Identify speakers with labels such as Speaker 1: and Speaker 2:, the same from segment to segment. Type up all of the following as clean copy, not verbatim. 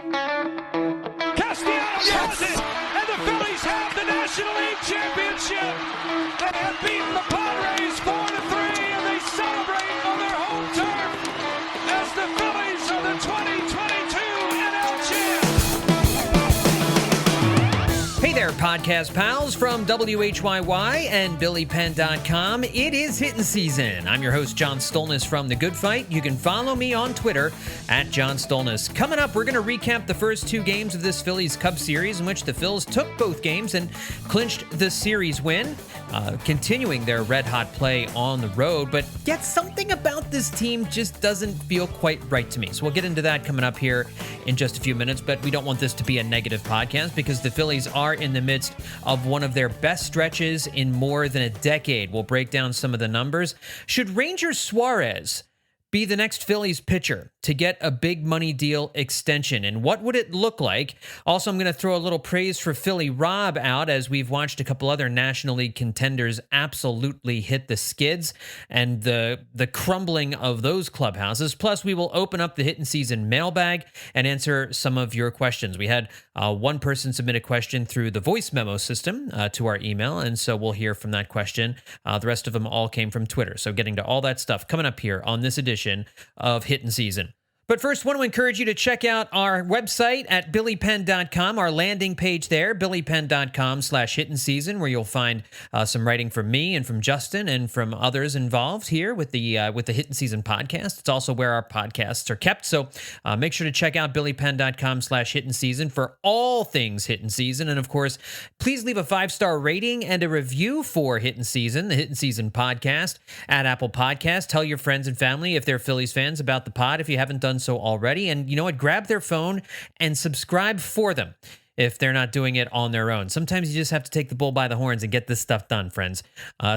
Speaker 1: Castellanos has it, and the Phillies have the National League Championship. They have beaten the Padres 4-3, and they celebrate on their home turf as the Phillies are the 2022 NL champs.
Speaker 2: Hey there, podcast pals from WHYY and BillyPenn.com. It is hitting season. I'm your host, John Stolnis from The Good Fight. You can follow me on Twitter at John Stolnis. Coming up, we're going to recap the first two games of this Phillies-Cubs series in which the Phils took both games and clinched the series win, continuing their red-hot play on the road. But yet something about this team just doesn't feel quite right to me. So we'll get into that coming up here in just a few minutes, but we don't want this to be a negative podcast because the Phillies are in the midst of one of their best stretches in more than a decade. We'll break down some of the numbers. Should Ranger Suarez be the next Phillies pitcher to get a big money deal extension? And what would it look like? Also, I'm going to throw a little praise for Philly Rob out as we've watched a couple other National League contenders absolutely hit the skids and the crumbling of those clubhouses. Plus, we will open up the Hittin season mailbag and answer some of your questions. We had one person submit a question through the voice memo system to our email, and so we'll hear from that question. The rest of them all came from Twitter. So getting to all that stuff coming up here on this edition of Hittin season. But first, want to encourage you to check out our website at BillyPenn.com, our landing page there, BillyPenn.com/Hittin season, where you'll find some writing from me and from Justin and from others involved here with the Hittin season podcast. It's also where our podcasts are kept. So make sure to check out BillyPenn.com/Hittin season for all things Hittin season. And of course, please leave a 5-star rating and a review for Hittin season, the Hittin season podcast at Apple Podcasts. Tell your friends and family if they're Phillies fans about the pod if you haven't done so already. And you know what? Grab their phone and subscribe for them if they're not doing it on their own. Sometimes you just have to take the bull by the horns and get this stuff done, friends.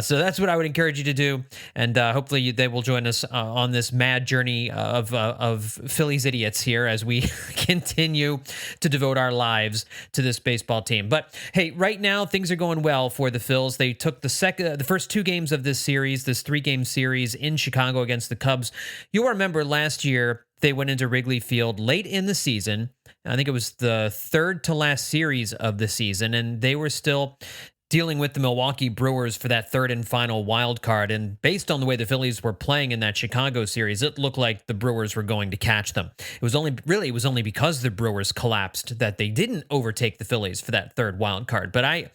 Speaker 2: So that's what I would encourage you to do. And hopefully they will join us on this mad journey of Phillies idiots here as we continue to devote our lives to this baseball team. But hey, right now things are going well for the Phils. They took the first two games of this series, this 3-game series in Chicago against the Cubs. You'll remember last year, they went into Wrigley Field late in the season. I think it was the third to last series of the season, and they were still dealing with the Milwaukee Brewers for that third and final wild card. And based on the way the Phillies were playing in that Chicago series, it looked like the Brewers were going to catch them. It was only because the Brewers collapsed that they didn't overtake the Phillies for that third wild card. But I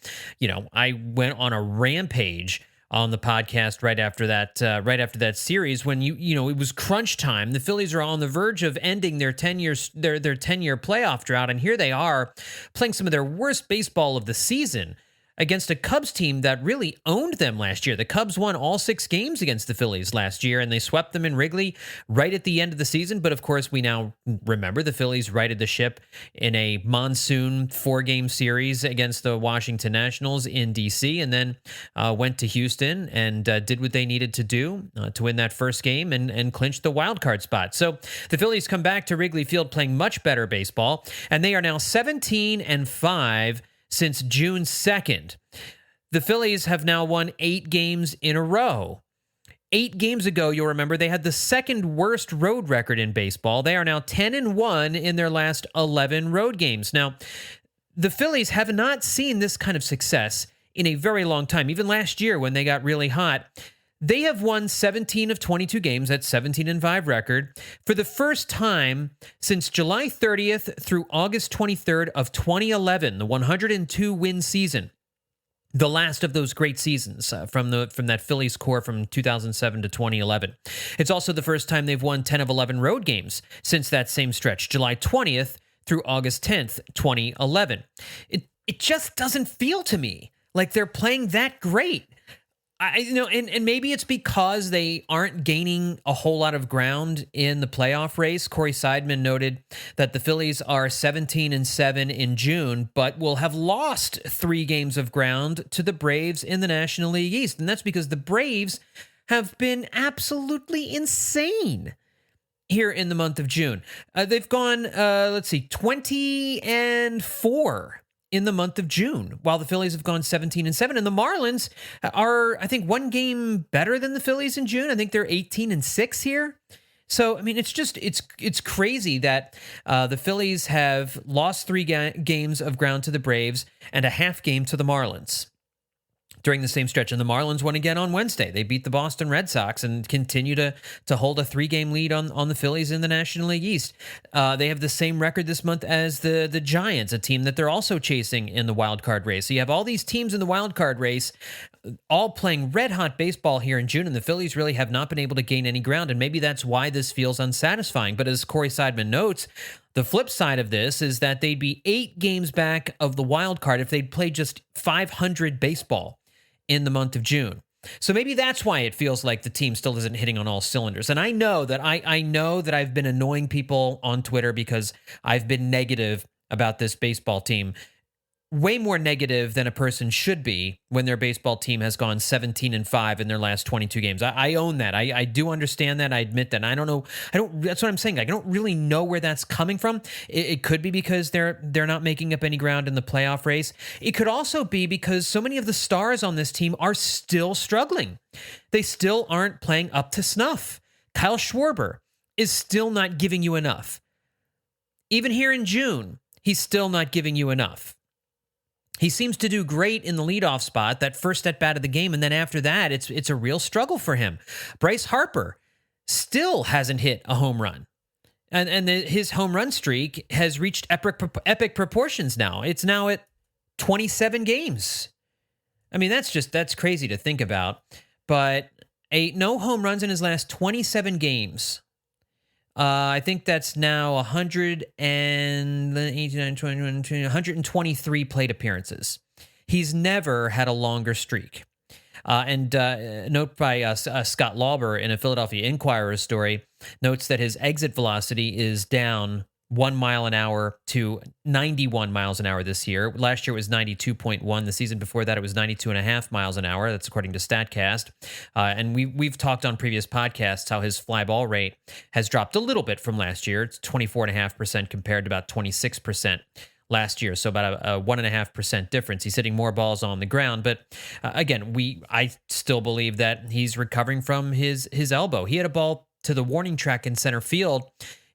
Speaker 2: went on a rampage on the podcast right after that series when it was crunch time. The Phillies are on the verge of ending their 10-year playoff drought, and here they are playing some of their worst baseball of the season against a Cubs team that really owned them last year. The Cubs won all 6 games against the Phillies last year, and they swept them in Wrigley right at the end of the season. But of course, we now remember the Phillies righted the ship in a monsoon 4-game series against the Washington Nationals in D.C., and then went to Houston and did what they needed to do to win that first game and clinch the wild card spot. So the Phillies come back to Wrigley Field playing much better baseball, and they are now 17-5 since June 2nd. The Phillies have now won 8 games in a row. 8 games ago, you'll remember, they had the second worst road record in baseball. They are now 10-1 in their last 11 road games. Now, the Phillies have not seen this kind of success in a very long time. Even last year when they got really hot, they have won 17 of 22 games, that's 17-5 record, for the first time since July 30th through August 23rd of 2011, the 102-win season. The last of those great seasons from that Phillies core from 2007 to 2011. It's also the first time they've won 10 of 11 road games since that same stretch, July 20th through August 10th, 2011. It just doesn't feel to me like they're playing that great. And maybe it's because they aren't gaining a whole lot of ground in the playoff race. Corey Seidman noted that the Phillies are 17-7 in June, but will have lost 3 games of ground to the Braves in the National League East. And that's because the Braves have been absolutely insane here in the month of June. They've gone, 20-4 in the month of June, while the Phillies have gone 17-7. And the Marlins are, I think, 1 game better than the Phillies in June. I think they're 18-6 here. So, I mean, it's crazy that the Phillies have lost three games of ground to the Braves and a half game to the Marlins during the same stretch. And the Marlins won again on Wednesday. They beat the Boston Red Sox and continue to hold a 3-game lead on the Phillies in the National League East. They have the same record this month as the Giants, a team that they're also chasing in the wild card race. So you have all these teams in the wild card race all playing red-hot baseball here in June, and the Phillies really have not been able to gain any ground, and maybe that's why this feels unsatisfying. But as Corey Seidman notes, the flip side of this is that they'd be 8 games back of the wild card if they'd played just 500 baseball in the month of June. So maybe that's why it feels like the team still isn't hitting on all cylinders. And I know that I know that I've been annoying people on Twitter because I've been negative about this baseball team. Way more negative than a person should be when their baseball team has gone 17-5 in their last 22 games. I own that. I do understand that. I admit that. I don't know. That's what I'm saying. I don't really know where that's coming from. It could be because they're not making up any ground in the playoff race. It could also be because so many of the stars on this team are still struggling. They still aren't playing up to snuff. Kyle Schwarber is still not giving you enough. Even here in June, he's still not giving you enough. He seems to do great in the leadoff spot, that first at-bat of the game, and then after that, it's a real struggle for him. Bryce Harper still hasn't hit a home run. And his home run streak has reached epic proportions now. It's now at 27 games. I mean, that's crazy to think about. But no home runs in his last 27 games. I think that's now 123 plate appearances. He's never had a longer streak. And a note by Scott Lauber in a Philadelphia Inquirer story notes that his exit velocity is down 1 mile an hour to 91 miles an hour this year. Last year it was 92.1. The season before that it was 92.5 miles an hour. That's according to StatCast. And we've talked on previous podcasts how his fly ball rate has dropped a little bit from last year. It's 24.5% compared to about 26% last year. So about a 1.5% difference. He's hitting more balls on the ground. But again, I still believe that he's recovering from his elbow. He had a ball to the warning track in center field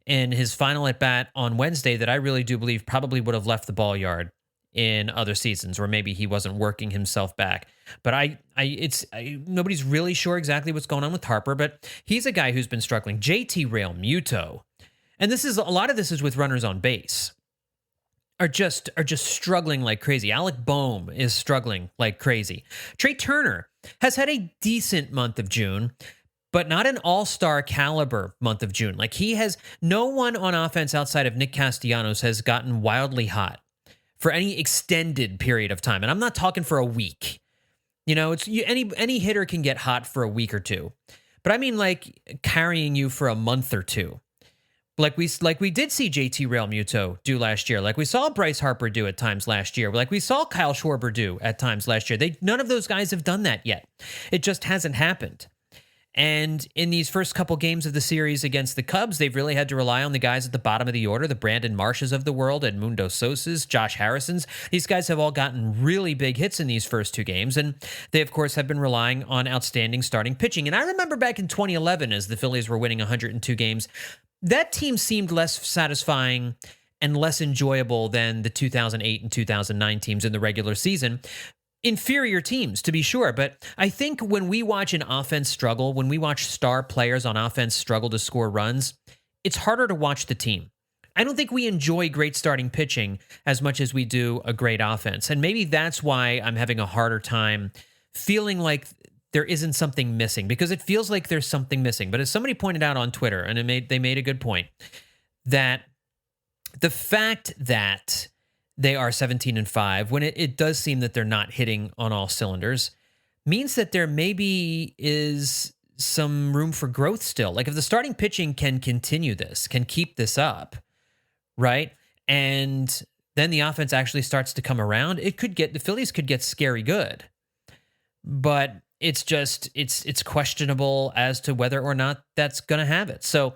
Speaker 2: in his final at-bat on Wednesday that I really do believe probably would have left the ball yard in other seasons, or maybe he wasn't working himself back. But nobody's really sure exactly what's going on with Harper, but he's a guy who's been struggling. JT Realmuto, and a lot of this is with runners on base, are just struggling like crazy. Alec Boehm is struggling like crazy. Trey Turner has had a decent month of June, but not an all-star caliber month of June. Like no one on offense outside of Nick Castellanos has gotten wildly hot for any extended period of time. And I'm not talking for a week. Any hitter can get hot for a week or two. But I mean like carrying you for a month or two. Like we did see JT Realmuto do last year. Like we saw Bryce Harper do at times last year. Like we saw Kyle Schwarber do at times last year. None of those guys have done that yet. It just hasn't happened. And in these first couple games of the series against the Cubs, they've really had to rely on the guys at the bottom of the order, the Brandon Marshes of the world, Edmundo Sosas, Josh Harrisons. These guys have all gotten really big hits in these first 2 games, and they, of course, have been relying on outstanding starting pitching. And I remember back in 2011, as the Phillies were winning 102 games, that team seemed less satisfying and less enjoyable than the 2008 and 2009 teams in the regular season. Inferior teams, to be sure, but I think when we watch an offense struggle, when we watch star players on offense struggle to score runs, it's harder to watch the team. I don't think we enjoy great starting pitching as much as we do a great offense, and maybe that's why I'm having a harder time feeling like there isn't something missing, because it feels like there's something missing. But as somebody pointed out on Twitter, and they made a good point, that the fact that they are 17-5, when it does seem that they're not hitting on all cylinders, means that there maybe is some room for growth still. Like if the starting pitching can continue this, can keep this up, right? And then the offense actually starts to come around, the Phillies could get scary good. But it's questionable as to whether or not that's going to have it. So,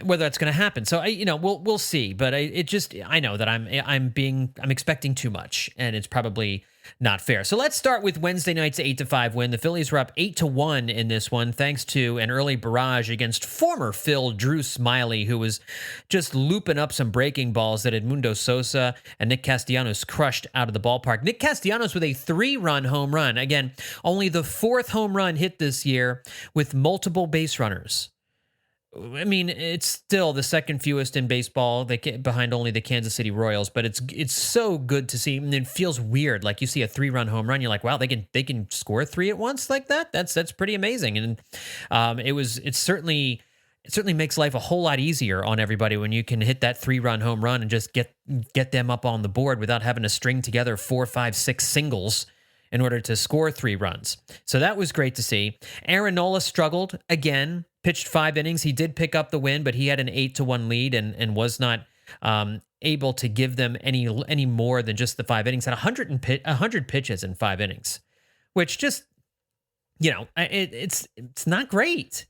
Speaker 2: whether that's going to happen. So we'll see, but I know that I'm expecting too much, and it's probably not fair. So let's start with Wednesday night's 8-5 win. The Phillies were up 8-1 in this one, thanks to an early barrage against former Phil Drew Smiley, who was just looping up some breaking balls that Edmundo Sosa and Nick Castellanos crushed out of the ballpark. Nick Castellanos with a 3-run home run. Again, only the 4th home run hit this year with multiple base runners. I mean, it's still the second fewest in baseball, behind only the Kansas City Royals. But it's so good to see. And it feels weird, like you see a 3-run home run, you're like, wow, they can score 3 at once like that. That's pretty amazing. And it certainly makes life a whole lot easier on everybody when you can hit that 3-run home run and just get them up on the board without having to string together 4, 5, 6 singles in order to score 3 runs. So that was great to see. Aaron Nola struggled again, pitched 5 innings. He did pick up the win, but he had an 8-1 lead and was not able to give them any more than just the 5 innings. Had 100 pitches in 5 innings, which just, it's not great.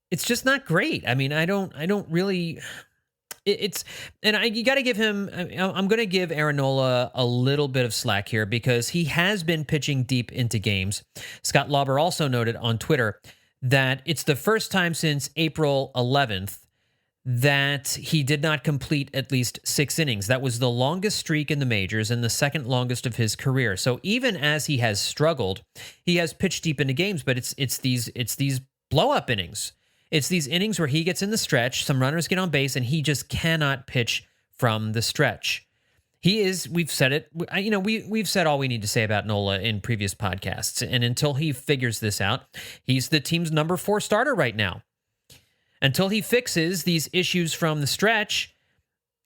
Speaker 2: It's just not great. I mean, I don't really. You got to give him. I'm going to give Aaron Nola a little bit of slack here because he has been pitching deep into games. Scott Lauber also noted on Twitter that it's the first time since April 11th that he did not complete at least 6 innings. That was the longest streak in the majors and the second longest of his career. So even as he has struggled, he has pitched deep into games, but it's these blow up innings. It's these innings where he gets in the stretch, some runners get on base, and he just cannot pitch from the stretch. We've said it, we've said all we need to say about Nola in previous podcasts, and until he figures this out, he's the team's number 4 starter right now. Until he fixes these issues from the stretch,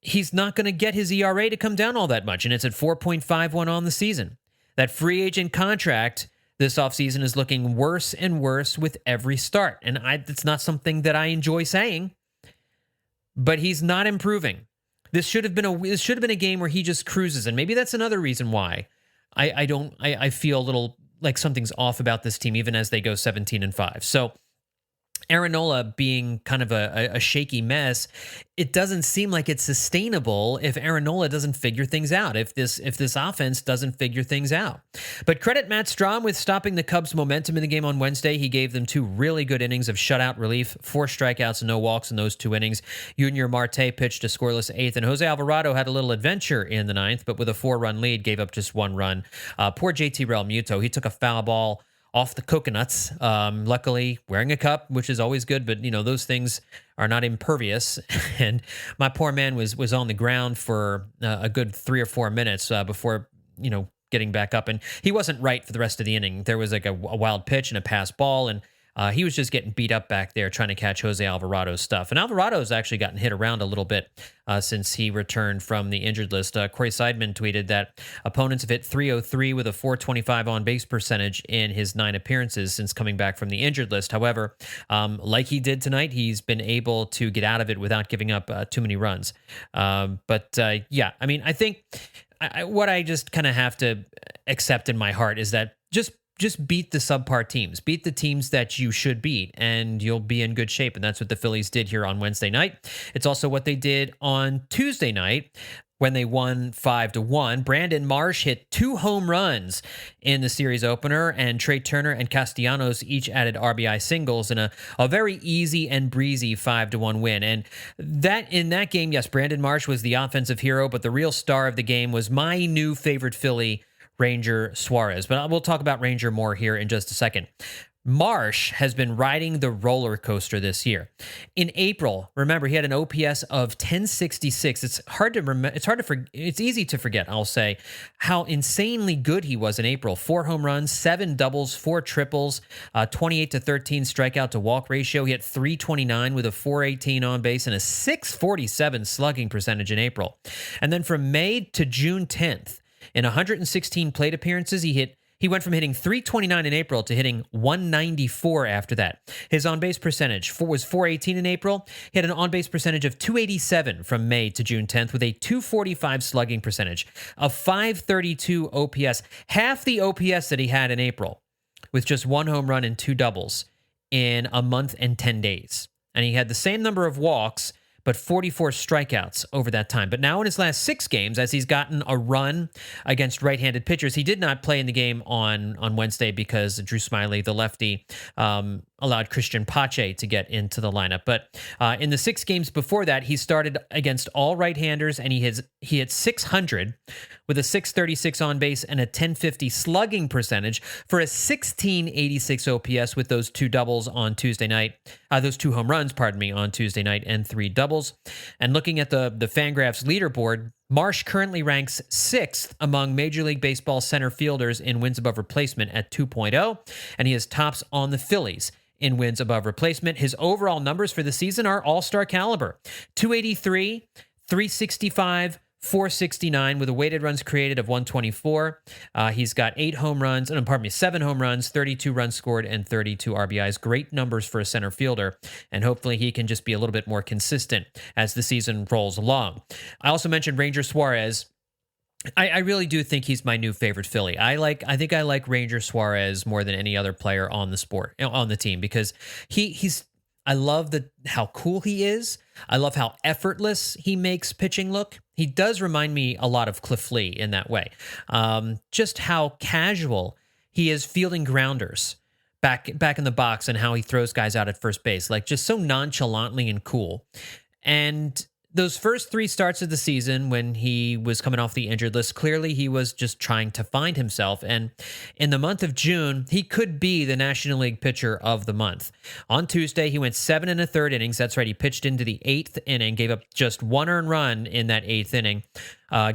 Speaker 2: he's not going to get his ERA to come down all that much, and it's at 4.51 on the season. That free agent contract this offseason is looking worse and worse with every start. And it's not something that I enjoy saying, but he's not improving. This should have been a game where he just cruises. And maybe that's another reason why I feel a little like something's off about this team, even as they go 17-5. So Aaron Nola being kind of a shaky mess, it doesn't seem like it's sustainable if Aaron Nola doesn't figure things out, if this offense doesn't figure things out. But credit Matt Strahm with stopping the Cubs' momentum in the game on Wednesday. He gave them 2 really good innings of shutout relief, 4 strikeouts and no walks in those 2 innings. Junior Marte pitched a scoreless 8th, and Jose Alvarado had a little adventure in the 9th, but with a 4-run lead, gave up just 1 run. Poor JT Realmuto, he took a foul ball off the coconuts, luckily wearing a cup, which is always good, but those things are not impervious. And my poor man was on the ground for a good 3 or 4 minutes before getting back up, and he wasn't right for the rest of the inning. There was like a wild pitch and a pass ball, and he was just getting beat up back there trying to catch Jose Alvarado's stuff. And Alvarado's actually gotten hit around a little bit since he returned from the injured list. Corey Seidman tweeted that opponents have hit .303 with a .425 on-base percentage in his 9 appearances since coming back from the injured list. However, like he did tonight, he's been able to get out of it without giving up too many runs. I think what I just kind of have to accept in my heart is that just beat the subpar teams. Beat the teams that you should beat, and you'll be in good shape. And that's what the Phillies did here on Wednesday night. It's also what they did on Tuesday night when they won 5-1. Brandon Marsh hit 2 home runs in the series opener, and Trey Turner and Castellanos each added RBI singles in a very easy and breezy 5-1 win. And in that game, yes, Brandon Marsh was the offensive hero, but the real star of the game was my new favorite Philly, Ranger Suarez. But we'll talk about Ranger more here in just a second. Marsh has been riding the roller coaster this year. In April, remember, he had an OPS of 1066. It's hard to remember. It's easy to forget, I'll say, how insanely good he was in April. 4 home runs, 7 doubles, 4 triples, 28-13 strikeout to walk ratio. He hit .329 with a .418 on base and a .647 slugging percentage in April. And then from May to June 10th, in 116 plate appearances, he went from hitting .329 in April to hitting .194 after that. His on-base percentage was .418 in April. He had an on-base percentage of .287 from May to June 10th with a .245 slugging percentage, a .532 OPS, half the OPS that he had in April, with just 1 home run and 2 doubles in a month and 10 days. And he had the same number of walks, but 44 strikeouts over that time. But now in his last 6 games, as he's gotten a run against right-handed pitchers, he did not play in the game on Wednesday because Drew Smyly, the lefty, allowed Christian Pache to get into the lineup. But in the 6 games before that, he started against all right-handers, and he hit 600 with a 636 on base and a 1050 slugging percentage for a 1686 OPS with those 2 doubles on Tuesday night. Those 2 home runs, on Tuesday night, and 3 doubles. And looking at the Fangraphs leaderboard, Marsh currently ranks 6th among Major League Baseball center fielders in wins above replacement at 2.0, and he is tops on the Phillies in wins above replacement. His overall numbers for the season are all-star caliber: 283, 365, 469 with a weighted runs created of 124. He's got 7 home runs, 32 runs scored, and 32 RBIs. Great numbers for a center fielder, and hopefully he can just be a little bit more consistent as the season rolls along. I also mentioned Ranger Suarez. I really do think he's my new favorite Philly. I think I like Ranger Suarez more than any other player on the team, because I love how cool he is. I love how effortless he makes pitching look. He does remind me a lot of Phillie in that way. Just how casual he is fielding grounders back in the box, and how he throws guys out at first base, like just so nonchalantly and cool. And those first 3 starts of the season, when he was coming off the injured list, clearly he was just trying to find himself. And in the month of June, he could be the National League pitcher of the month. On Tuesday, he went 7 1/3 innings. That's right. He pitched into the 8th inning, gave up just 1 earned run in that 8th inning,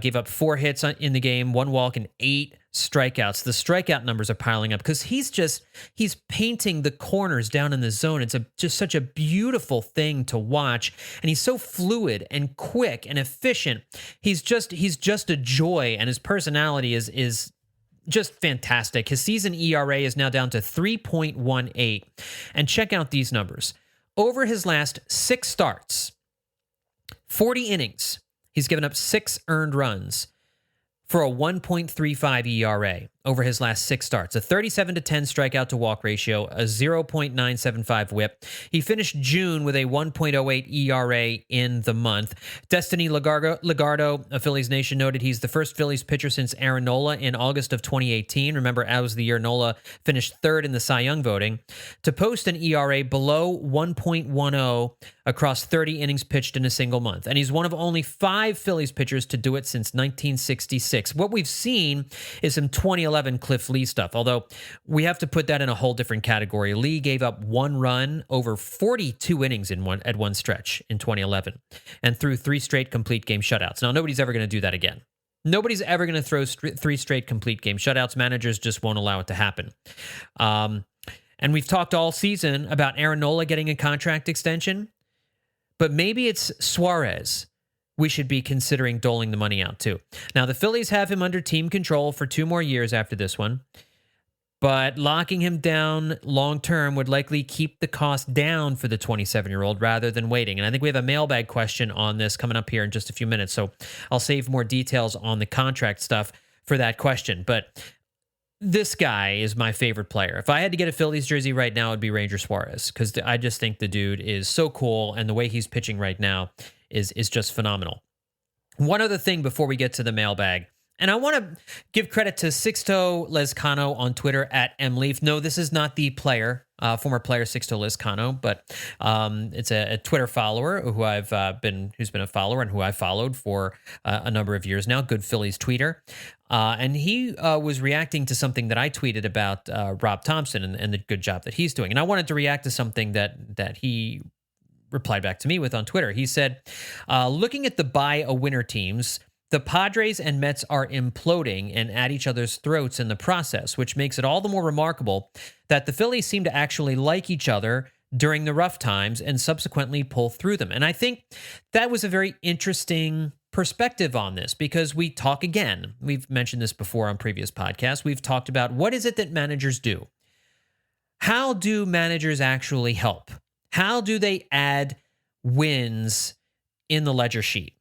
Speaker 2: gave up 4 hits in the game, 1 walk, and 8 strikeouts. The strikeout numbers are piling up because he's painting the corners down in the zone. It's just such a beautiful thing to watch, and he's so fluid and quick and efficient. He's just a joy, and his personality is just fantastic. His season ERA is now down to 3.18, and check out these numbers. Over his last 6 starts, 40 innings, he's given up 6 earned runs for a 1.35 ERA over his last 6 starts, a 37-10 strikeout to walk ratio, a 0.975 whip. He finished June with a 1.08 ERA in the month. Destiny Legardo of Phillies Nation noted he's the first Phillies pitcher since Aaron Nola in August of 2018. Remember, that was the year Nola finished 3rd in the Cy Young voting, to post an ERA below 1.10 across 30 innings pitched in a single month. And he's one of only 5 Phillies pitchers to do it since 1966. What we've seen is some 2011 Cliff Lee stuff, although we have to put that in a whole different category. Lee gave up 1 run over 42 innings at one stretch in 2011, and threw 3 straight complete game shutouts. Now, nobody's ever going to do that again. Nobody's ever going to throw 3 straight complete game shutouts. Managers just won't allow it to happen. And we've talked all season about Aaron Nola getting a contract extension, but maybe it's Suarez we should be considering doling the money out to. Now, the Phillies have him under team control for 2 more years after this one, but locking him down long-term would likely keep the cost down for the 27-year-old rather than waiting. And I think we have a mailbag question on this coming up here in just a few minutes, so I'll save more details on the contract stuff for that question. But this guy is my favorite player. If I had to get a Phillies jersey right now, it would be Ranger Suarez, because I just think the dude is so cool, and the way he's pitching right now is just phenomenal. One other thing before we get to the mailbag, and I want to give credit to Sixto Lezcano on Twitter at mleaf. No, this is not the player, former player Sixto Lezcano, but it's a Twitter follower who's been a follower and who I followed for a number of years now. Good Phillies tweeter, and he was reacting to something that I tweeted about Rob Thompson and the good job that he's doing, and I wanted to react to something that he replied back to me with on Twitter. He said, looking at the buy a winner teams, the Padres and Mets are imploding and at each other's throats in the process, which makes it all the more remarkable that the Phillies seem to actually like each other during the rough times and subsequently pull through them. And I think that was a very interesting perspective on this, because we've mentioned this before on previous podcasts, we've talked about what is it that managers do? How do managers actually help? How do they add wins in the ledger sheet?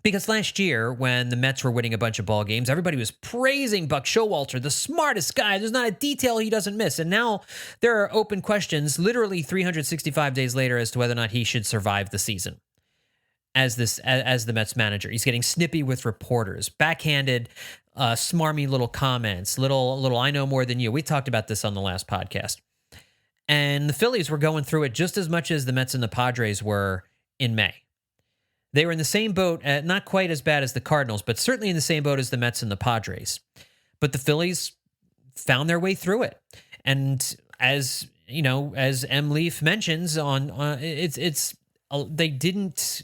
Speaker 2: Because last year, when the Mets were winning a bunch of ball games, everybody was praising Buck Showalter, the smartest guy. There's not a detail he doesn't miss. And now there are open questions, literally 365 days later, as to whether or not he should survive the season. as the Mets manager. He's getting snippy with reporters, backhanded, smarmy little comments, little I know more than you. We talked about this on the last podcast. And the Phillies were going through it just as much as the Mets and the Padres were in May. They were in the same boat, not quite as bad as the Cardinals, but certainly in the same boat as the Mets and the Padres. But the Phillies found their way through it. And as you know, as M. Leaf mentions they didn't,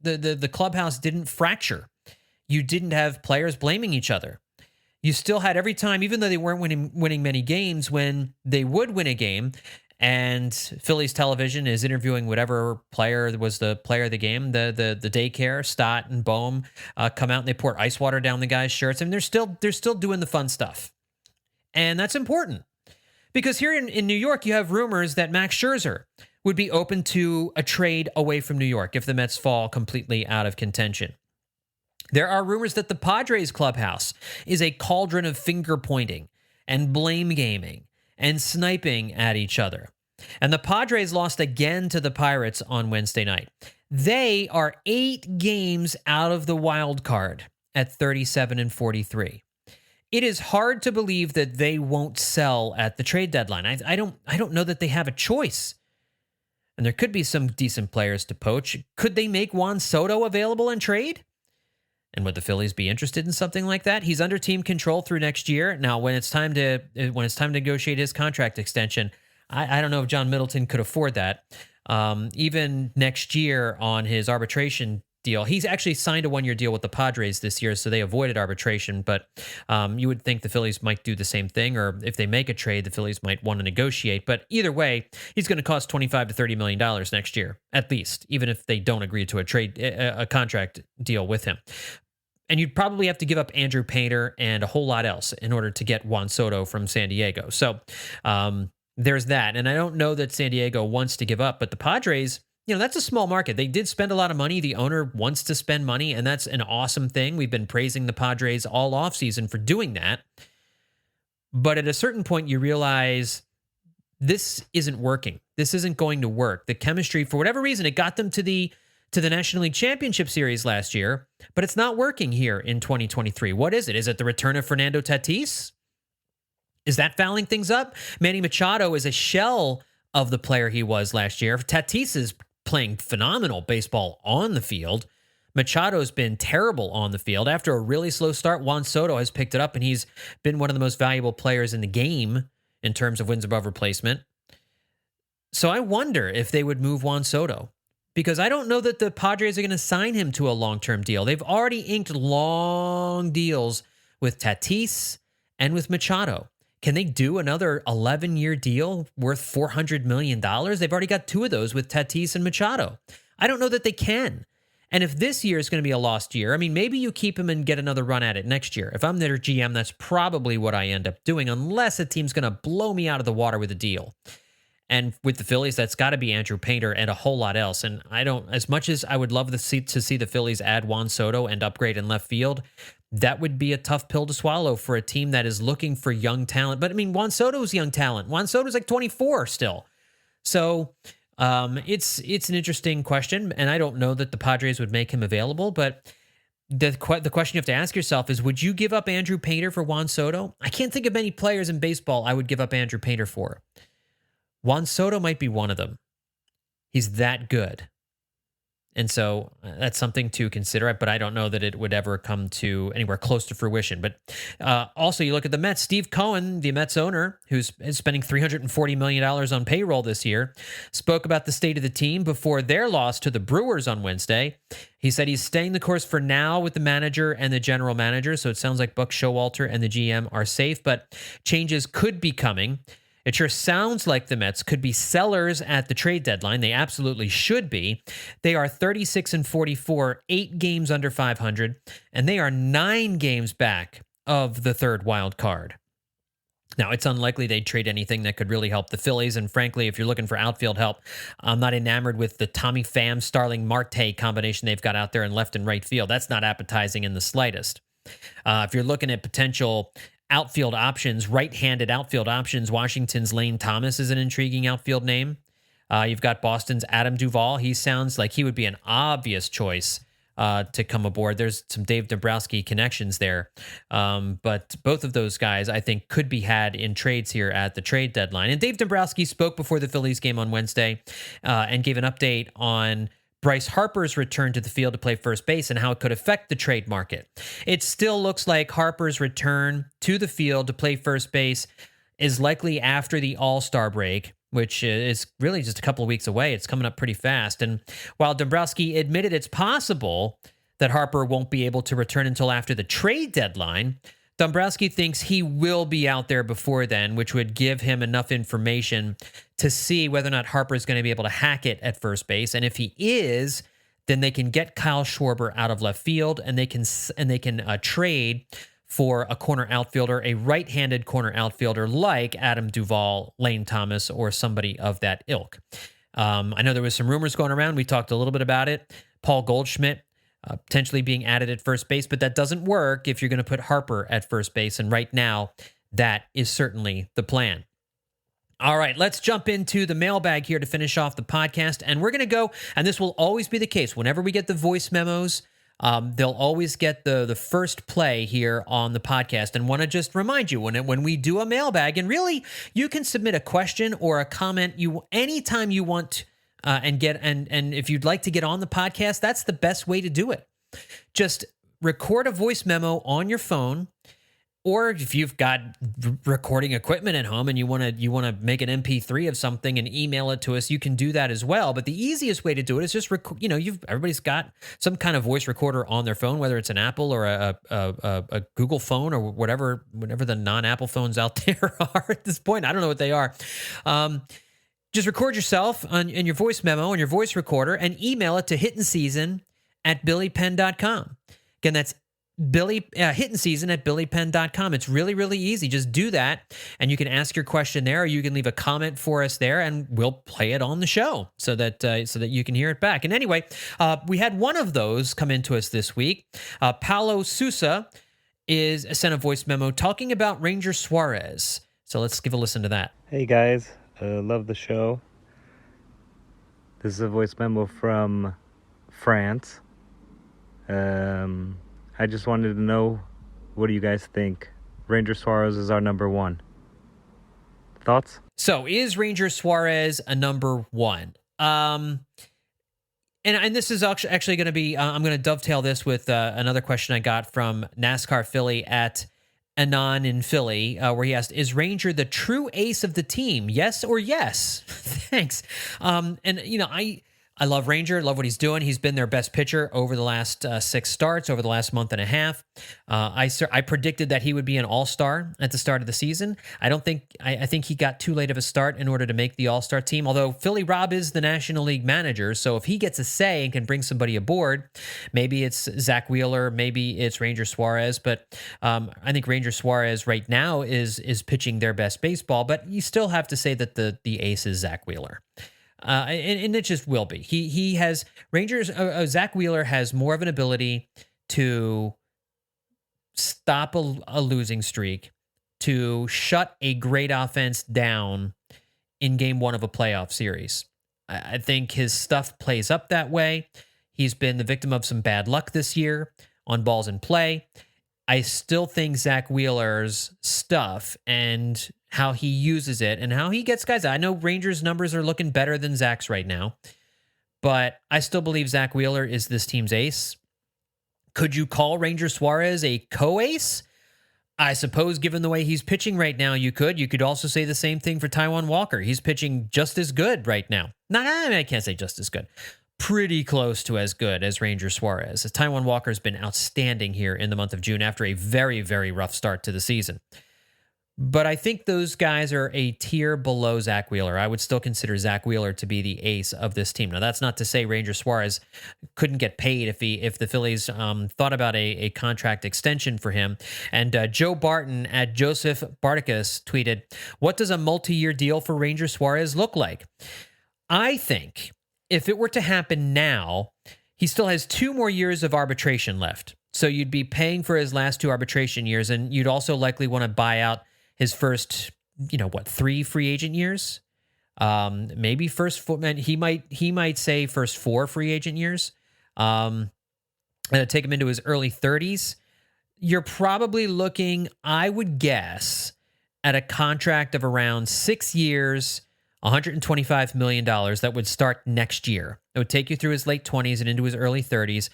Speaker 2: the clubhouse didn't fracture. You didn't have players blaming each other. You still had every time, even though they weren't winning many games, when they would win a game, and Phillies television is interviewing whatever player was the player of the game, the daycare, Stott and Bohm, come out and they pour ice water down the guys' shirts. I mean, they're still doing the fun stuff. And that's important. Because here in New York, you have rumors that Max Scherzer would be open to a trade away from New York if the Mets fall completely out of contention. There are rumors that the Padres clubhouse is a cauldron of finger pointing and blame gaming and sniping at each other. And the Padres lost again to the Pirates on Wednesday night. They are 8 games out of the wild card at 37-43. It is hard to believe that they won't sell at the trade deadline. I don't know that they have a choice. And there could be some decent players to poach. Could they make Juan Soto available in trade? And would the Phillies be interested in something like that? He's under team control through next year. Now, when it's time to negotiate his contract extension, I don't know if John Middleton could afford that. Even next year on his arbitration deal, he's actually signed a 1-year deal with the Padres this year, so they avoided arbitration. But you would think the Phillies might do the same thing, or if they make a trade, the Phillies might want to negotiate. But either way, he's going to cost $25 to $30 million next year, at least, even if they don't agree to a contract deal with him. And you'd probably have to give up Andrew Painter and a whole lot else in order to get Juan Soto from San Diego. So there's that. And I don't know that San Diego wants to give up, but the Padres, that's a small market. They did spend a lot of money. The owner wants to spend money, and that's an awesome thing. We've been praising the Padres all offseason for doing that. But at a certain point, you realize this isn't working. This isn't going to work. The chemistry, for whatever reason, it got them to the National League Championship Series last year, but it's not working here in 2023. What is it? Is it the return of Fernando Tatis? Is that fouling things up? Manny Machado is a shell of the player he was last year. Tatis is playing phenomenal baseball on the field. Machado's been terrible on the field. After a really slow start, Juan Soto has picked it up, and he's been one of the most valuable players in the game in terms of wins above replacement. So I wonder if they would move Juan Soto, because I don't know that the Padres are going to sign him to a long-term deal. They've already inked long deals with Tatis and with Machado. Can they do another 11-year deal worth $400 million? They've already got 2 of those with Tatis and Machado. I don't know that they can. And if this year is going to be a lost year, I mean, maybe you keep him and get another run at it next year. If I'm their GM, that's probably what I end up doing, unless a team's going to blow me out of the water with a deal. And with the Phillies, that's got to be Andrew Painter and a whole lot else. And I don't, as much as I would love to see the Phillies add Juan Soto and upgrade in left field, that would be a tough pill to swallow for a team that is looking for young talent. But I mean, Juan Soto's young talent. Juan Soto's like 24 still. So it's an interesting question. And I don't know that the Padres would make him available, but the question you have to ask yourself is, would you give up Andrew Painter for Juan Soto? I can't think of many players in baseball I would give up Andrew Painter for. Juan Soto might be one of them. He's that good. And so that's something to consider, but I don't know that it would ever come to anywhere close to fruition. But also, you look at the Mets. Steve Cohen, the Mets owner, who's spending $340 million on payroll this year, spoke about the state of the team before their loss to the Brewers on Wednesday. He said he's staying the course for now with the manager and the general manager, so it sounds like Buck Showalter and the GM are safe, but changes could be coming. It sure sounds like the Mets could be sellers at the trade deadline. They absolutely should be. They are 36-44, 8 games under 500, and they are 9 games back of the third wild card. Now, it's unlikely they'd trade anything that could really help the Phillies, and frankly, if you're looking for outfield help, I'm not enamored with the Tommy Pham, Starling Marte combination they've got out there in left and right field. That's not appetizing in the slightest. If you're looking at potential outfield options, right-handed outfield options, Washington's Lane Thomas is an intriguing outfield name. You've got Boston's Adam Duvall. He sounds like he would be an obvious choice to come aboard. There's some Dave Dombrowski connections there. But both of those guys, I think, could be had in trades here at the trade deadline. And Dave Dombrowski spoke before the Phillies game on Wednesday and gave an update on Bryce Harper's return to the field to play first base and how it could affect the trade market. It still looks like Harper's return to the field to play first base is likely after the All-Star break, which is really just a couple of weeks away. It's coming up pretty fast. And while Dombrowski admitted it's possible that Harper won't be able to return until after the trade deadline, Dombrowski thinks he will be out there before then, which would give him enough information to see whether or not Harper is going to be able to hack it at first base. And if he is, then they can get Kyle Schwarber out of left field, and they can trade for a corner outfielder, a right-handed corner outfielder like Adam Duvall, Lane Thomas, or somebody of that ilk. I know there was some rumors going around. We talked a little bit about it. Paul Goldschmidt potentially being added at first base, but that doesn't work if you're going to put Harper at first base. And right now, that is certainly the plan. All right, let's jump into the mailbag here to finish off the podcast. And we're going to go, and this will always be the case, whenever we get the voice memos, they'll always get the first play here on the podcast. And want to just remind you, when we do a mailbag, and really you can submit a question or a comment anytime you want, and if you'd like to get on the podcast, that's the best way to do it. Just record a voice memo on your phone, or if you've got recording equipment at home and you want to make an MP3 of something and email it to us, you can do that as well. But the easiest way to do it is just everybody's got some kind of voice recorder on their phone, whether it's an Apple or a Google phone or whatever the non-Apple phones out there are at this point. I don't know what they are. Just record yourself in your voice memo on your voice recorder and email it to hittinseason@billypenn.com. Again, that's hittinseason@billypenn.com. It's really, really easy. Just do that, and you can ask your question there, or you can leave a comment for us there, and we'll play it on the show so that you can hear it back. And anyway, we had one of those come into us this week. Paulo Sousa sent a voice memo talking about Ranger Suarez. So let's give a listen to that.
Speaker 3: Hey guys, love the show. This is a voice memo from France. I just wanted to know, what do you guys think? Ranger Suarez is our number one. Thoughts?
Speaker 2: So is Ranger Suarez a number one? And this is actually going to be, I'm going to dovetail this with another question I got from NASCAR Philly at Anon in Philly, where he asked, is Ranger the true ace of the team? Yes or yes? Thanks. I love Ranger, love what he's doing. He's been their best pitcher over the last 6 starts, over the last month and a half. I predicted that he would be an all-star at the start of the season. I think he got too late of a start in order to make the all-star team, although Philly Rob is the National League manager, so if he gets a say and can bring somebody aboard, maybe it's Zach Wheeler, maybe it's Ranger Suarez, but I think Ranger Suarez right now is pitching their best baseball, but you still have to say that the ace is Zach Wheeler. And it just will be. He has Rangers. Zach Wheeler has more of an ability to stop a losing streak, to shut a great offense down in game 1 of a playoff series. I think his stuff plays up that way. He's been the victim of some bad luck this year on balls in play. I still think Zach Wheeler's stuff and how he uses it and how he gets guys out. I know Rangers' numbers are looking better than Zach's right now, but I still believe Zach Wheeler is this team's ace. Could you call Ranger Suarez a co-ace? I suppose given the way he's pitching right now, you could. You could also say the same thing for Taijuan Walker. He's pitching just as good right now. I can't say just as good. Pretty close to as good as Ranger Suarez. Taijuan Walker's been outstanding here in the month of June after a very, very rough start to the season. But I think those guys are a tier below Zach Wheeler. I would still consider Zach Wheeler to be the ace of this team. Now, that's not to say Ranger Suarez couldn't get paid if the Phillies thought about a contract extension for him. And Joe Barton at Joseph Barticus tweeted, what does a multi-year deal for Ranger Suarez look like? I think if it were to happen now, he still has 2 more years of arbitration left. So you'd be paying for his last 2 arbitration years, and you'd also likely want to buy out his first, 3 free agent years. Maybe first four. He might say first 4 free agent years. And take him into his early 30s. You're probably looking, I would guess, at a contract of around 6 years, $125 million that would start next year. It would take you through his late 20s and into his early 30s.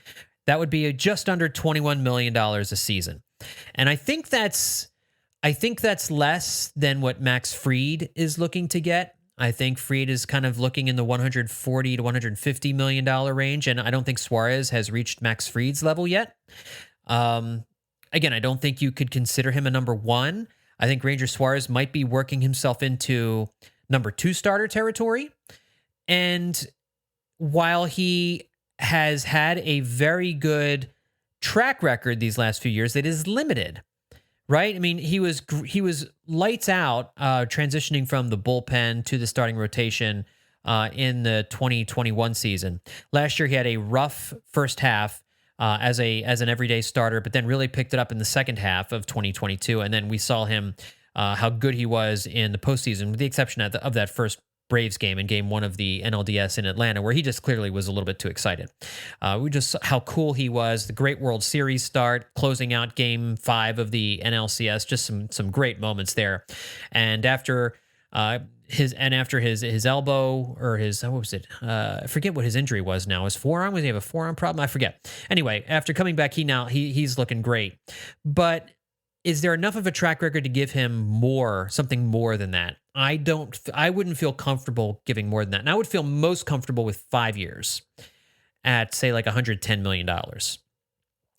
Speaker 2: That would be just under $21 million a season. And I think that's less than what Max Fried is looking to get. I think Fried is kind of looking in the $140 to $150 million range, and I don't think Suarez has reached Max Fried's level yet. Again, I don't think you could consider him a number 1. I think Ranger Suarez might be working himself into number 2 starter territory. And while he has had a very good track record these last few years, it is limited, right? I mean, he was lights out transitioning from the bullpen to the starting rotation in the 2021 season. Last year, he had a rough first half as an everyday starter, but then really picked it up in the second half of 2022. And then we saw him, how good he was in the postseason, with the exception of that first Braves game in game 1 of the NLDS in Atlanta, where he just clearly was a little bit too excited. We just saw how cool he was, the great World Series start, closing out game 5 of the NLCS, just some great moments there. And after his elbow, or his, what was it? I forget what his injury was now. His forearm? Was he have a forearm problem? I forget. Anyway, after coming back, he's looking great. But is there enough of a track record to give him something more than that? I wouldn't feel comfortable giving more than that. And I would feel most comfortable with 5 years at, say, like $110 million.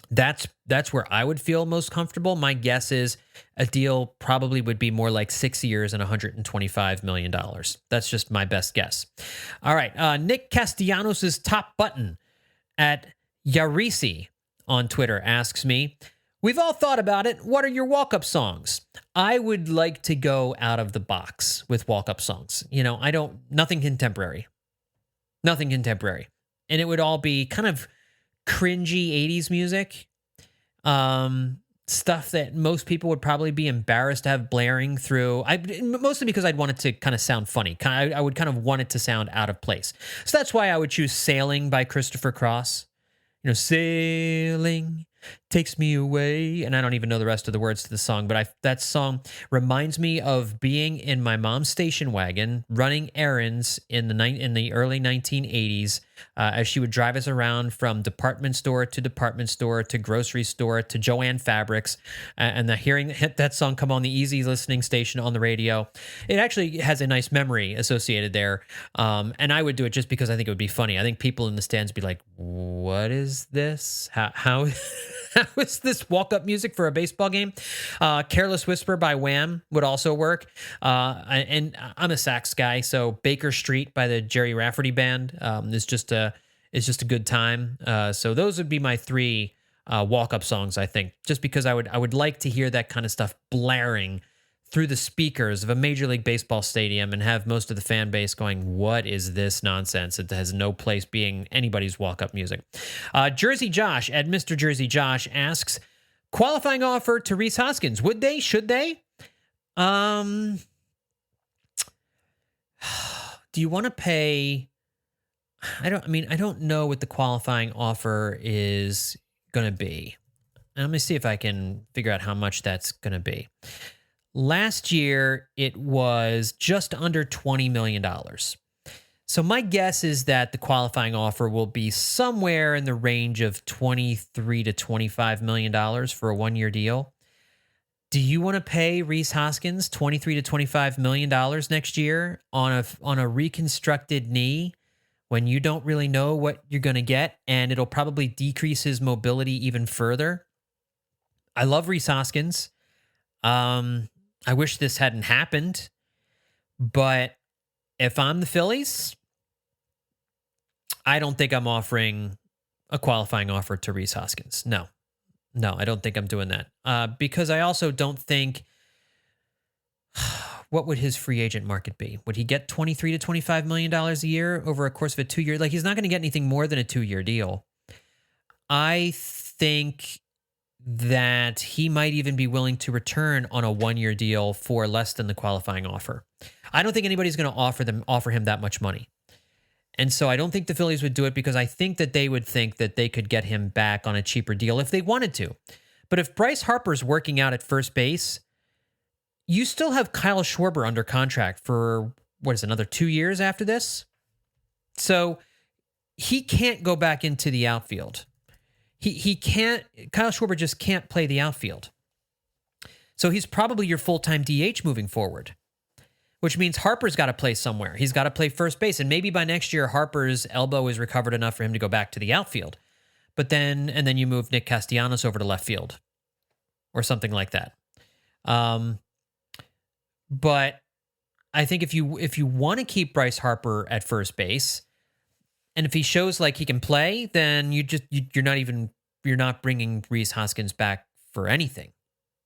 Speaker 2: That's where I would feel most comfortable. My guess is a deal probably would be more like 6 years and $125 million. That's just my best guess. All right. Nick Castellanos' top button at Yarisi on Twitter asks me, we've all thought about it. What are your walk-up songs? I would like to go out of the box with walk-up songs. Nothing contemporary. Nothing contemporary. And it would all be kind of cringy 80s music. Stuff that most people would probably be embarrassed to have blaring through. Mostly because I'd want it to kind of sound funny. I would kind of want it to sound out of place. So that's why I would choose Sailing by Christopher Cross. Sailing takes me away, and I don't even know the rest of the words to the song, but that song reminds me of being in my mom's station wagon running errands in the early 1980s as she would drive us around from department store to grocery store to Joann Fabrics, and hearing that song come on the easy listening station on the radio, it actually has a nice memory associated there. And I would do it just because I think it would be funny. I think people in the stands would be like, what is this? How is this walk-up music for a baseball game? Careless Whisper by Wham would also work. And I'm a sax guy, so Baker Street by the Jerry Rafferty Band is just a good time. So those would be my 3 walk-up songs, I think, just because I would like to hear that kind of stuff blaring through the speakers of a Major League Baseball stadium and have most of the fan base going, what is this nonsense? It has no place being anybody's walk-up music. Jersey Josh at Mr. Jersey Josh asks, qualifying offer to Rhys Hoskins. Would they? Should they? Do you want to pay? I don't know what the qualifying offer is going to be. Let me see if I can figure out how much that's going to be. Last year, it was just under $20 million. So my guess is that the qualifying offer will be somewhere in the range of $23 to $25 million for a 1-year deal. Do you want to pay Rhys Hoskins $23 to $25 million next year on a reconstructed knee when you don't really know what you're going to get, and it'll probably decrease his mobility even further? I love Rhys Hoskins. I wish this hadn't happened, but if I'm the Phillies, I don't think I'm offering a qualifying offer to Rhys Hoskins. No, I don't think I'm doing that. Because I also don't think, what would his free agent market be? Would he get $23 to $25 million a year over a course of a 2-year? Like, he's not going to get anything more than a 2-year deal. I think that he might even be willing to return on a 1-year deal for less than the qualifying offer. I don't think anybody's going to offer him that much money. And so I don't think the Phillies would do it because I think that they would think that they could get him back on a cheaper deal if they wanted to. But if Bryce Harper's working out at first base, you still have Kyle Schwarber under contract for, another 2 years after this? So he can't go back into the outfield. He can't, Kyle Schwarber just can't play the outfield. So he's probably your full-time DH moving forward, which means Harper's got to play somewhere. He's got to play first base. And maybe by next year, Harper's elbow is recovered enough for him to go back to the outfield. But then you move Nick Castellanos over to left field or something like that. But I think if you want to keep Bryce Harper at first base, and if he shows like he can play, then you're not bringing Rhys Hoskins back for anything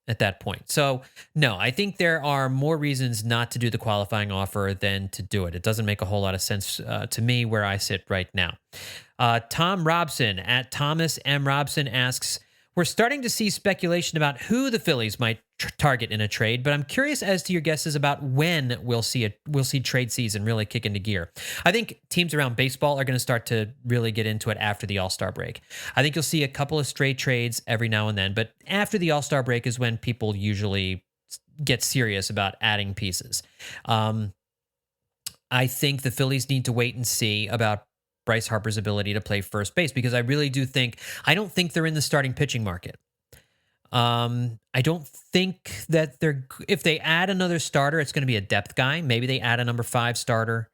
Speaker 2: at that point. So no, I think there are more reasons not to do the qualifying offer than to do it. It doesn't make a whole lot of sense to me where I sit right now. Tom Robson at Thomas M. Robson asks, we're starting to see speculation about who the Phillies might target in a trade, but I'm curious as to your guesses about when we'll see trade season really kick into gear. I think teams around baseball are going to start to really get into it after the All-Star break. I think you'll see a couple of straight trades every now and then, but after the All-Star break is when people usually get serious about adding pieces. I think the Phillies need to wait and see about Bryce Harper's ability to play first base because I don't think they're in the starting pitching market. I don't think that if they add another starter, it's going to be a depth guy. Maybe they add a number 5 starter.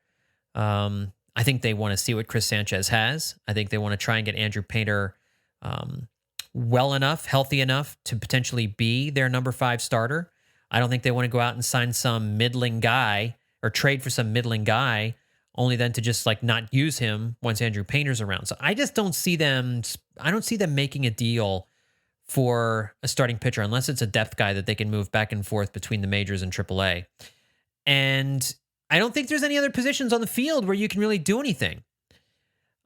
Speaker 2: I think they want to see what Chris Sanchez has. I think they want to try and get Andrew Painter well enough, healthy enough to potentially be their number 5 starter. I don't think they want to go out and sign some middling guy or trade for some middling guy only then to just like not use him once Andrew Painter's around. So I just don't see them making a deal for a starting pitcher unless it's a depth guy that they can move back and forth between the majors and AAA. And I don't think there's any other positions on the field where you can really do anything.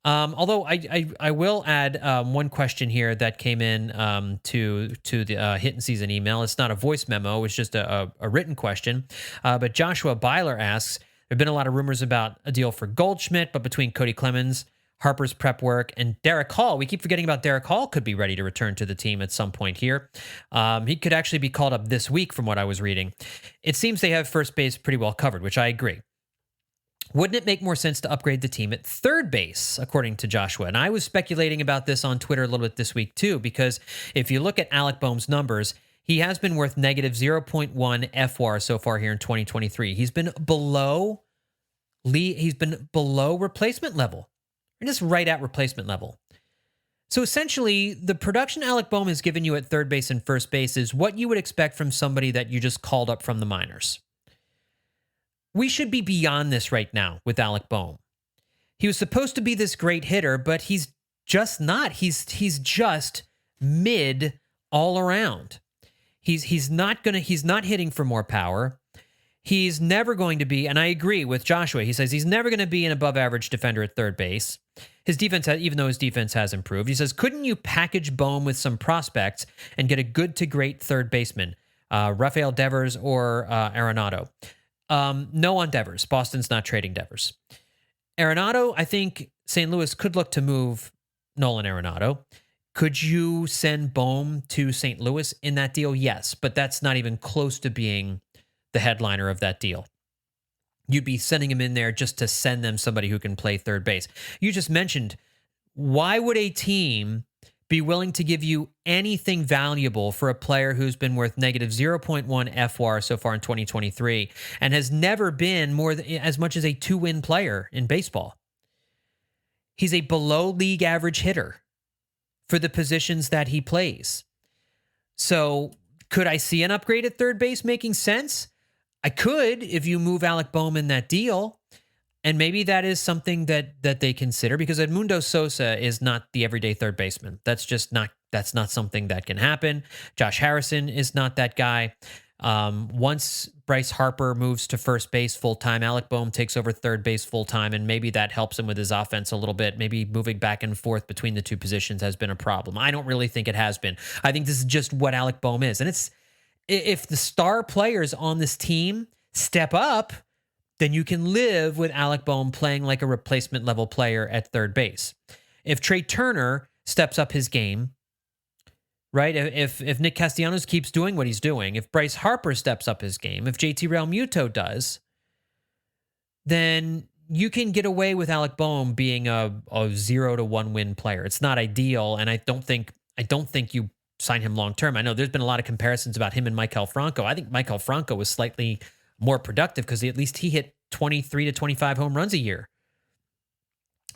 Speaker 2: Although I will add one question here that came in to the Hittin Season email. It's not a voice memo. It's just a written question. But Joshua Byler asks, there have been a lot of rumors about a deal for Goldschmidt, but between Cody Clemens, Harper's prep work, and Derek Hall, we keep forgetting about Derek Hall, could be ready to return to the team at some point here. He could actually be called up this week from what I was reading. It seems they have first base pretty well covered, which I agree. Wouldn't it make more sense to upgrade the team at third base, according to Joshua? And I was speculating about this on Twitter a little bit this week too, because if you look at Alec Boehm's numbers, he has been worth negative 0.1 FWAR so far here in 2023. He's been below replacement level. Or just right at replacement level. So essentially, the production Alec Boehm has given you at third base and first base is what you would expect from somebody that you just called up from the minors. We should be beyond this right now with Alec Boehm. He was supposed to be this great hitter, but he's just not. He's just mid all around. He's not hitting for more power. He's never going to be, and I agree with Joshua, he says he's never going to be an above-average defender at third base. His defense, even though his defense has improved, he says, couldn't you package Boehm with some prospects and get a good to great third baseman, Rafael Devers or Arenado? No on Devers. Boston's not trading Devers. Arenado, I think St. Louis could look to move Nolan Arenado. Could you send Boehm to St. Louis in that deal? Yes, but that's not even close to being the headliner of that deal. You'd be sending him in there just to send them somebody who can play third base. You just mentioned, why would a team be willing to give you anything valuable for a player who's been worth negative 0.1 FWAR so far in 2023 and has never been as much as a 2-win player in baseball? He's a below league average hitter for the positions that he plays. So could I see an upgrade at third base making sense? I could if you move Alec Boehm in that deal. And maybe that is something that they consider because Edmundo Sosa is not the everyday third baseman. That's not something that can happen. Josh Harrison is not that guy. Once Bryce Harper moves to first base full-time, Alec Boehm takes over third base full-time, and maybe that helps him with his offense a little bit. Maybe moving back and forth between the two positions has been a problem. I don't really think it has been. I think this is just what Alec Boehm is. And if the star players on this team step up, then you can live with Alec Boehm playing like a replacement level player at third base. If Trey Turner steps up his game, right? If Nick Castellanos keeps doing what he's doing, if Bryce Harper steps up his game, if JT Realmuto does, then you can get away with Alec Boehm being a 0-1 win player. It's not ideal, and I don't think you sign him long term. I know there's been a lot of comparisons about him and Maikel Franco. I think Maikel Franco was slightly more productive because at least he hit 23 to 25 home runs a year.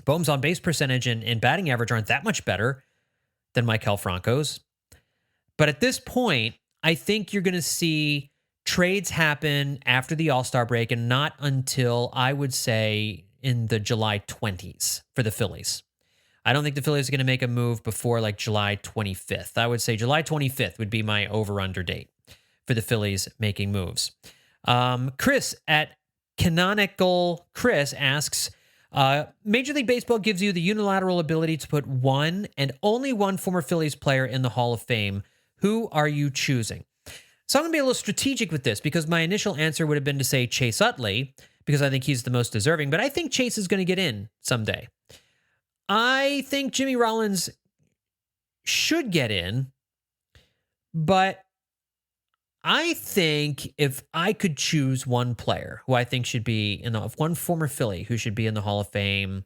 Speaker 2: Boehm's on base percentage and batting average aren't that much better than Maikel Franco's. But at this point, I think you're going to see trades happen after the All-Star break and not until, I would say, in the July 20s for the Phillies. I don't think the Phillies are going to make a move before like July 25th. I would say July 25th would be my over-under date for the Phillies making moves. Chris at Canonical Chris asks, Major League Baseball gives you the unilateral ability to put one and only one former Phillies player in the Hall of Fame. Who are you choosing? So I'm going to be a little strategic with this because my initial answer would have been to say Chase Utley because I think he's the most deserving, but I think Chase is going to get in someday. I think Jimmy Rollins should get in, but I think if I could choose one player who I think should be one former Philly who should be in the Hall of Fame,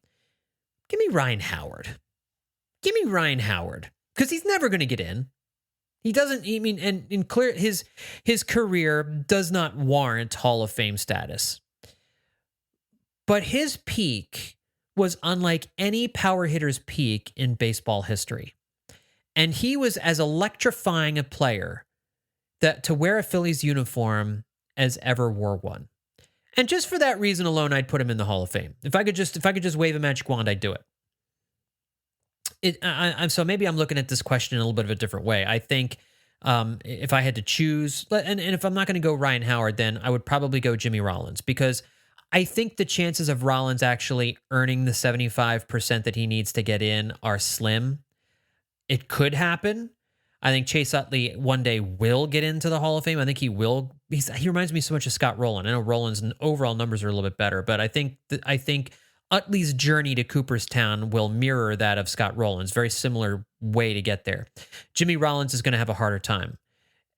Speaker 2: give me Ryan Howard. Give me Ryan Howard because he's never going to get in. He doesn't, I mean, and in clear, his career does not warrant Hall of Fame status. But his peak was unlike any power hitter's peak in baseball history. And he was as electrifying a player that to wear a Phillies uniform as ever wore one. And just for that reason alone, I'd put him in the Hall of Fame. If I could just wave a magic wand, I'd do it. So maybe I'm looking at this question in a little bit of a different way. I think if I had to choose, and if I'm not going to go Ryan Howard, then I would probably go Jimmy Rollins because I think the chances of Rollins actually earning the 75% that he needs to get in are slim. It could happen. I think Chase Utley one day will get into the Hall of Fame. I think he will. He reminds me so much of Scott Rowland. I know Rowland's overall numbers are a little bit better, but I think Utley's journey to Cooperstown will mirror that of Scott Rowland's. Very similar way to get there. Jimmy Rollins is going to have a harder time.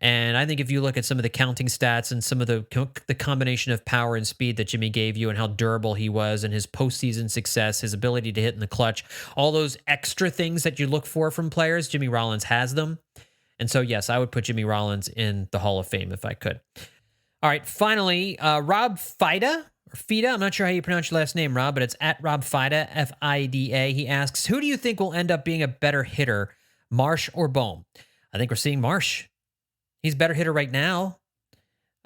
Speaker 2: And I think if you look at some of the counting stats and some of the combination of power and speed that Jimmy gave you and how durable he was and his postseason success, his ability to hit in the clutch, all those extra things that you look for from players, Jimmy Rollins has them. And so, yes, I would put Jimmy Rollins in the Hall of Fame if I could. All right, finally, Rob Fida, or Fida, I'm not sure how you pronounce your last name, Rob, but it's at Rob Fida, F-I-D-A. He asks, who do you think will end up being a better hitter, Marsh or Boehm? I think we're seeing Marsh. He's a better hitter right now.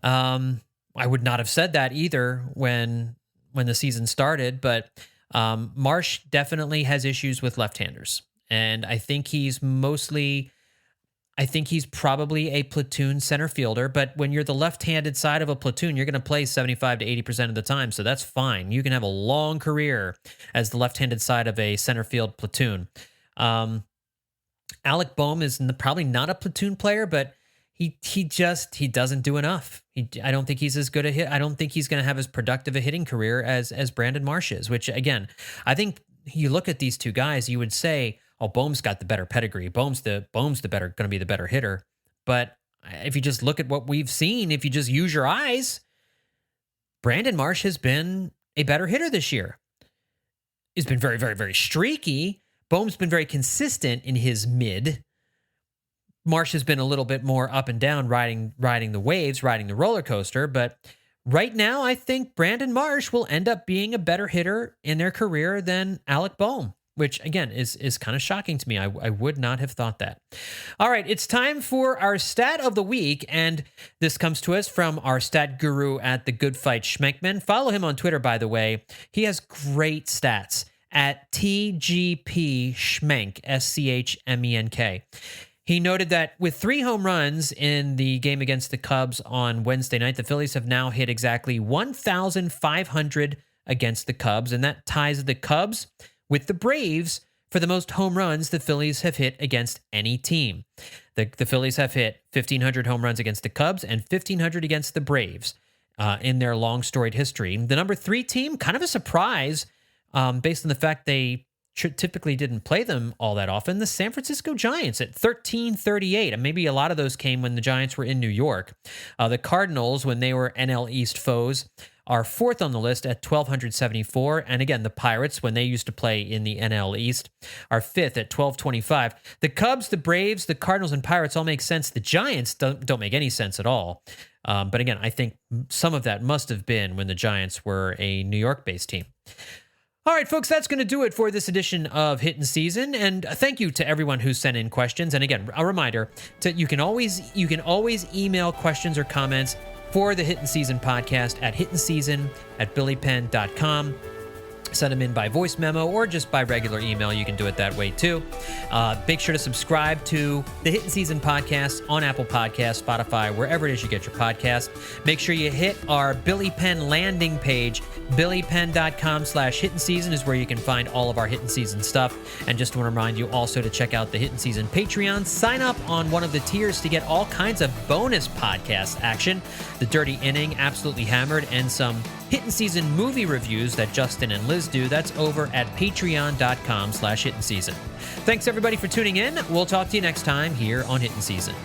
Speaker 2: I would not have said that either when the season started, but Marsh definitely has issues with left-handers. And I think he's probably a platoon center fielder, but when you're the left-handed side of a platoon, you're going to play 75 to 80% of the time, so that's fine. You can have a long career as the left-handed side of a center field platoon. Alec Boehm is probably not a platoon player, but he doesn't do enough. I don't think he's as good a hit. I don't think he's going to have as productive a hitting career as Brandon Marsh is, which again, I think you look at these two guys, you would say, oh, Boehm's got the better pedigree. Boehm's going to be the better hitter. But if you just look at what we've seen, if you just use your eyes, Brandon Marsh has been a better hitter this year. He's been very, very, very streaky. Boehm's been very consistent in his mid. Marsh has been a little bit more up and down, riding the waves, riding the roller coaster. But right now, I think Brandon Marsh will end up being a better hitter in their career than Alec Boehm, which, again, is kind of shocking to me. I would not have thought that. All right, it's time for our stat of the week, and this comes to us from our stat guru at The Good Fight Schmenkman. Follow him on Twitter, by the way. He has great stats at TGP Schmenk, S-C-H-M-E-N-K. He noted that with 3 home runs in the game against the Cubs on Wednesday night, the Phillies have now hit exactly 1,500 against the Cubs, and that ties the Cubs with the Braves for the most home runs the Phillies have hit against any team. The Phillies have hit 1,500 home runs against the Cubs and 1,500 against the Braves in their long storied history. The number 3 team, kind of a surprise based on the fact they typically didn't play them all that often, the San Francisco Giants at 1,338. And maybe a lot of those came when the Giants were in New York. The Cardinals, when they were NL East foes, are 4th on the list at 1,274. And again, the Pirates, when they used to play in the NL East, are 5th at 1,225. The Cubs, the Braves, the Cardinals, and Pirates all make sense. The Giants don't make any sense at all. But again, I think some of that must have been when the Giants were a New York-based team. All right, folks, that's going to do it for this edition of Hittin' Season. And thank you to everyone who sent in questions. And again, a reminder, you can always email questions or comments for the Hittin' Season podcast at hittinseason@billypenn.com. Send them in by voice memo or just by regular email. You can do it that way too. Make sure to subscribe to the Hittin' Season podcast on Apple Podcasts, Spotify, wherever it is you get your podcast. Make sure you hit our Billy Penn landing page. BillyPenn.com/Hittin' Season is where you can find all of our Hittin' Season stuff. And just want to remind you also to check out the Hittin' Season Patreon. Sign up on one of the tiers to get all kinds of bonus podcast action. The Dirty Inning, Absolutely Hammered, and some Hittin' Season movie reviews that Justin and Liz do. That's over at patreon.com/Hittin' Season. Thanks everybody for tuning in. We'll talk to you next time here on Hittin' Season.